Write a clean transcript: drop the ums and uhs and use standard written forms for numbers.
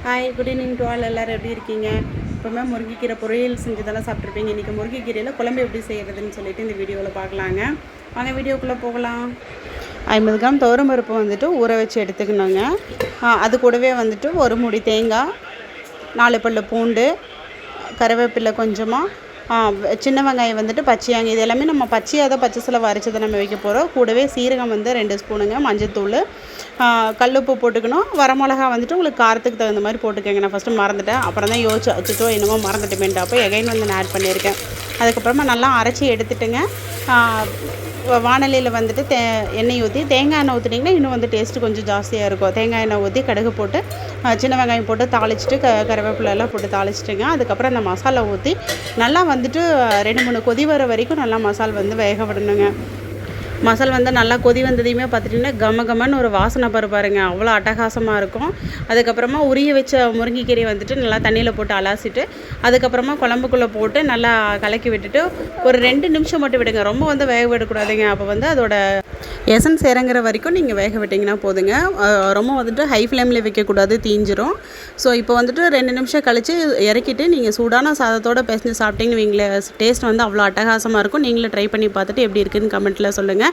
Hi, good evening to all. எல்லோரும் எப்படி இருக்கீங்க? இப்போமே முருங்கைக்கீரை பொரியல் செஞ்சதெல்லாம் சாப்பிட்ருப்பீங்க. இன்றைக்கி முருங்கைக்கீரையில் குழம்பு எப்படி செய்கிறதுன்னு சொல்லிட்டு இந்த வீடியோவில் பார்க்கலாங்க. வாங்க வீடியோக்குள்ளே போகலாம். 50 கிராம் துவரம் பருப்பு வந்துட்டு ஊற வச்சு எடுத்துக்கணுங்க. அது கூடவே வந்துட்டு ஒரு மூடி தேங்காய், 4 பல்லு பூண்டு, கருவேப்பிலை கொஞ்சமாக, சின்ன வெங்காயம் வந்துட்டு பச்சையாங்க. இது எல்லாமே நம்ம பச்சையாக தான் பச்சை சில வரைச்சதை நம்ம வைக்க போகிறோம். கூடவே சீரகம் வந்து 2 ஸ்பூனுங்க, மஞ்சத்தூள், கல்லுப்பு போட்டுக்கணும். வரமிளகா வந்துட்டு உங்களுக்கு காரத்துக்கு தகுந்த மாதிரி போட்டுக்கோங்க. நான் ஃபஸ்ட்டு மறந்துட்டேன், அப்புறம் தான் யோசிச்சு அச்சோ என்னமோ மறந்துட்டுமேன்ட்டு அப்போ எகைன் வந்து நான் ஆட் பண்ணியிருக்கேன். அதுக்கப்புறமா நல்லா அரைச்சி எடுத்துட்டுங்க. வானலியில் வந்துட்டு எண்ணெய் ஊற்றி தேங்காய் எண்ணெய் ஊற்றிட்டிங்கன்னா இன்னும் வந்து டேஸ்ட்டு கொஞ்சம் ஜாஸ்தியாக இருக்கும். தேங்காய் எண்ணெய் ஊற்றி கடுகு போட்டு சின்ன வெங்காயம் போட்டு தாளிச்சிட்டு கருவேப்பிலை எல்லாம் போட்டு தாளிச்சிட்டுங்க. அதுக்கப்புறம் அந்த மசாலா ஊற்றி நல்லா வந்துட்டு 2-3 கொதி வர வரைக்கும் நல்லா மசால் வந்து வேக விடணுங்க. மசால் வந்து நல்லா கொதி வந்ததையுமே பார்த்துட்டிங்கன்னா கமகமன்னு ஒரு வாசனை பாருங்க, அவ்வளோ அட்டகாசமாக இருக்கும். அதுக்கப்புறமா உரிய வச்ச முருங்கைக்கீரை வந்துட்டு நல்லா தண்ணியில் போட்டு அலாசிட்டு அதுக்கப்புறமா குழம்புக்குள்ளே போட்டு நல்லா கலக்கி விட்டுட்டு ஒரு 2 நிமிஷம் மட்டும் விடுங்க. ரொம்ப வந்து வேக விடக்கூடாதுங்க. அப்போ வந்து அதோட எசன்ஸ் இறங்குற வரைக்கும் நீங்கள் வேக விட்டிங்கன்னா போதுங்க. ரொம்ப வந்துட்டு ஹை ஃப்ளேமில் வைக்கக்கூடாது, தீஞ்சிரும். ஸோ இப்போ வந்துட்டு 2 நிமிஷம் கழித்து இறக்கிட்டு நீங்கள் சூடான சாதத்தோடு பேசிஞ்சு சாப்பிட்டீங்கன்னு வைங்களேன், டேஸ்ட் வந்து அவ்வளோ அட்டகாசமாக இருக்கும். நீங்களே ட்ரை பண்ணி பார்த்துட்டு எப்படி இருக்குதுன்னு கமெண்ட்டில் சொல்லுங்கள்.